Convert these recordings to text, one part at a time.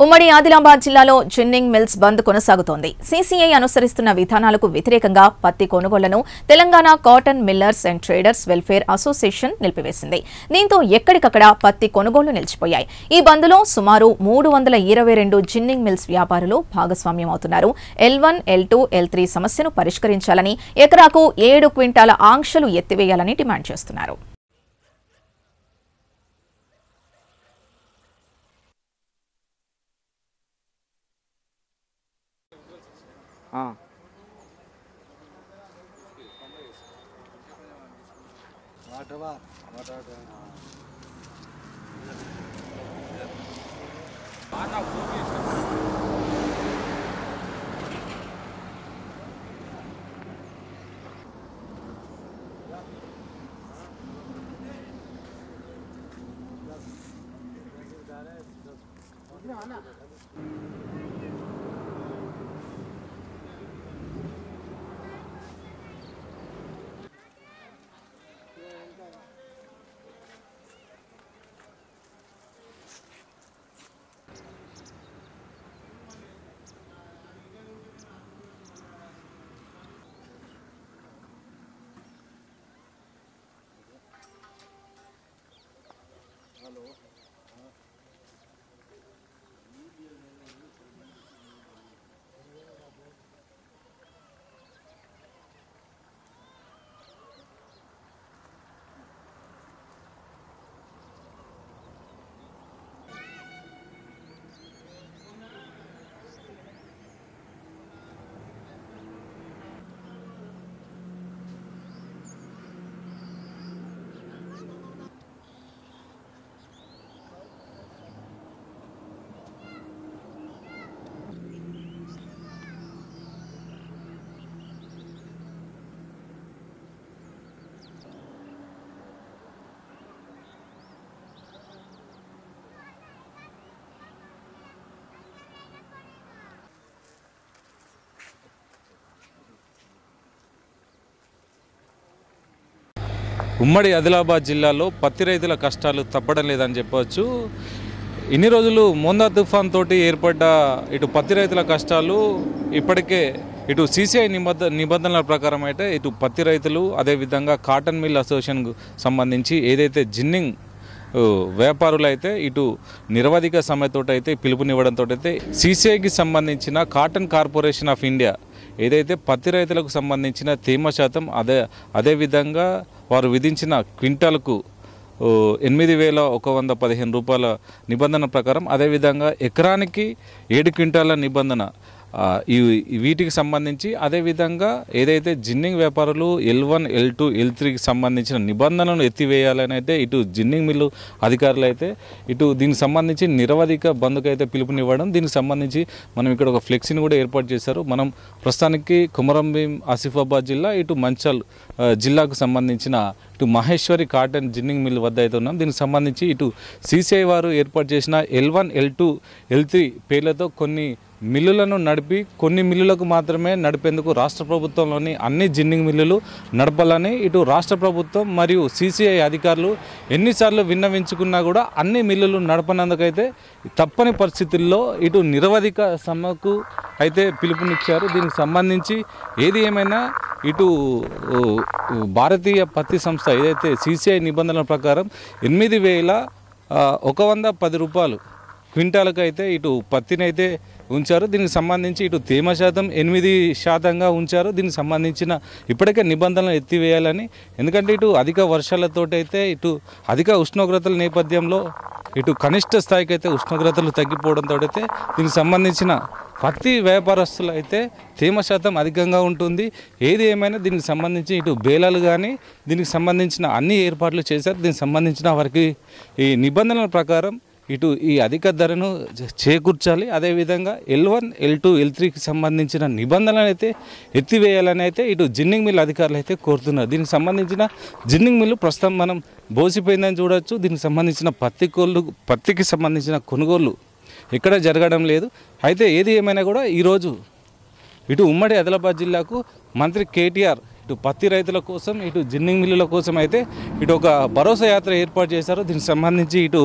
ఉమ్మడి ఆదిలాబాద్ జిల్లాలో ginning mills బంద్ కొనసాగుతోంది. సీసీఐ అనుసరిస్తున్న విధానాలకు వ్యతిరేకంగా పత్తి కొనుగోళ్లను Telangana cotton millers and traders welfare association నిలిపివేసింది. దీంతో ఎక్కడికక్కడ పత్తి కొనుగోళ్లు నిలిచిపోయాయి. ఈ బంద్లో సుమారు 322 జిన్నింగ్ మిల్స్ వ్యాపారులు భాగస్వామ్యమవుతున్నారు. L1, L2, L3 సమస్యను పరిష్కరించాలని, ఎకరాకు 7 క్వింటాల ఆంక్షలు ఎత్తివేయాలని డిమాండ్ చేస్తున్నారు. ఉమ్మడి ఆదిలాబాద్ జిల్లాలో పత్తి రైతుల కష్టాలు తప్పడం లేదని చెప్పవచ్చు. ఇన్ని రోజులు మోందా తుఫాన్ తోటి ఏర్పడ్డ ఇటు పత్తి రైతుల కష్టాలు ఇప్పటికే ఇటు సీసీఐ నిబంధనల ప్రకారం అయితే ఇటు పత్తి రైతులు అదేవిధంగా కాటన్ మిల్ అసోసియేషన్కు సంబంధించి ఏదైతే జిన్నింగ్ వ్యాపారులు అయితే ఇటు నిరవధిక సమ్మెతో అయితే పిలుపునివ్వడంతో అయితే సీసీఐకి సంబంధించిన కాటన్ కార్పొరేషన్ ఆఫ్ ఇండియా ఏదైతే పత్తి రైతులకు సంబంధించిన తేమ శాతం అదేవిధంగా వారు విధించిన క్వింటాలకు 8,115 రూపాయల నిబంధన ప్రకారం, అదేవిధంగా ఎకరానికి 7 క్వింటాల నిబంధన వీటికి సంబంధించి, అదేవిధంగా ఏదైతే జిన్నింగ్ వ్యాపారులు L1, L2, L3కి సంబంధించిన నిబంధనలను ఎత్తివేయాలని అయితే ఇటు జిన్నింగ్ మిల్లు అధికారులు అయితే ఇటు దీనికి సంబంధించి నిరవధిక బంద్కు అయితే పిలుపునివ్వడం, దీనికి సంబంధించి మనం ఇక్కడ ఒక ఫ్లెక్సీని కూడా ఏర్పాటు చేశారు. మనం ప్రస్తుతానికి కొమరంభీం ఆసిఫాబాద్ జిల్లా ఇటు మంచల్ జిల్లాకు సంబంధించిన ఇటు మహేశ్వరి కాటన్ జిన్నింగ్ మిల్ వద్ద అయితే ఉన్నాం. దీనికి సంబంధించి ఇటు సీసీఐ వారు ఏర్పాటు చేసిన L1, L2, L3 పేర్లతో కొన్ని మిల్లులను నడిపి కొన్ని మిల్లులకు మాత్రమే నడిపేందుకు రాష్ట్ర ప్రభుత్వంలోని అన్ని జిన్నింగ్ మిల్లులు నడపాలని ఇటు రాష్ట్ర ప్రభుత్వం మరియు సీసీఐ అధికారులు ఎన్నిసార్లు విన్నవించుకున్నా కూడా అన్ని మిల్లులు నడపనందుకైతే తప్పని పరిస్థితుల్లో ఇటు నిరవధిక సమ్మెకు అయితే పిలుపునిచ్చారు. దీనికి సంబంధించి ఏది ఏమైనా ఇటు భారతీయ పత్తి సంస్థ ఏదైతే సీసీఐ నిబంధనల ప్రకారం 8,110 రూపాయలు క్వింటాలకు అయితే ఇటు పత్తిని అయితే ఉంచారు. దీనికి సంబంధించి ఇటు తేమ శాతం 8% ఉంచారు. దీనికి సంబంధించిన ఇప్పటికే నిబంధనలు ఎత్తివేయాలని, ఎందుకంటే ఇటు అధిక వర్షాలతోటి అయితే ఇటు అధిక ఉష్ణోగ్రతల నేపథ్యంలో ఇటు కనిష్ట స్థాయికి అయితే ఉష్ణోగ్రతలు తగ్గిపోవడంతో అయితే దీనికి సంబంధించిన పత్తి వ్యాపారస్తులు అయితే తేమ శాతం అధికంగా ఉంటుంది. ఏది ఏమైనా దీనికి సంబంధించి ఇటు బేలాలు కానీ దీనికి సంబంధించిన అన్ని ఏర్పాట్లు చేశారు. దీనికి సంబంధించిన వారికి ఈ నిబంధనల ప్రకారం ఇటు ఈ అధిక ధరను చేకూర్చాలి. అదేవిధంగా L1, L2, L3కి సంబంధించిన నిబంధనలు అయితే ఎత్తివేయాలని అయితే ఇటు జిన్నింగ్ మిల్ అధికారులు అయితే కోరుతున్నారు. దీనికి సంబంధించిన జిన్నింగ్ మిల్లు ప్రస్తుతం మనం బోసిపోయిందని చూడవచ్చు. దీనికి సంబంధించిన పత్తికి సంబంధించిన కొనుగోళ్లు ఇక్కడ జరగడం లేదు. అయితే ఏది ఏమైనా కూడా ఈరోజు ఇటు ఉమ్మడి ఆదిలాబాద్ జిల్లాకు మంత్రి కేటీఆర్ ఇటు పత్తి రైతుల కోసం ఇటు జిన్నింగ్ మిల్లుల కోసం అయితే ఇటు ఒక భరోసా యాత్ర ఏర్పాటు చేశారు. దీనికి సంబంధించి ఇటు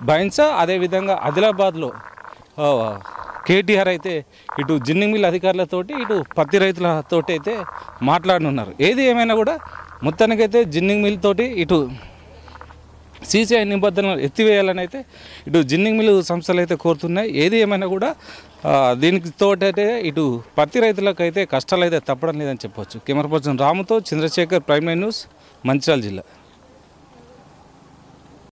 బైన్సా అదేవిధంగా ఆదిలాబాద్లో కేటీఆర్ అయితే ఇటు జిన్నింగ్ మిల్ అధికారులతోటి ఇటు పత్తి రైతులతోటి అయితే మాట్లాడనున్నారు. ఏది ఏమైనా కూడా మొత్తానికైతే జిన్నింగ్ మిల్ తోటి ఇటు సీసీఐ నిబంధనలు ఎత్తివేయాలని అయితే ఇటు జిన్నింగ్ మిల్ సంస్థలు అయితే కోరుతున్నాయి. ఏది ఏమైనా కూడా దీనికి తోటైతే ఇటు పత్తి రైతులకు అయితే కష్టాలు అయితే తప్పడం లేదని చెప్పవచ్చు. కెమెరా పర్సన్ రాముతో చంద్రశేఖర్, ప్రైమ్9 న్యూస్, మంచిర్యాల జిల్లా.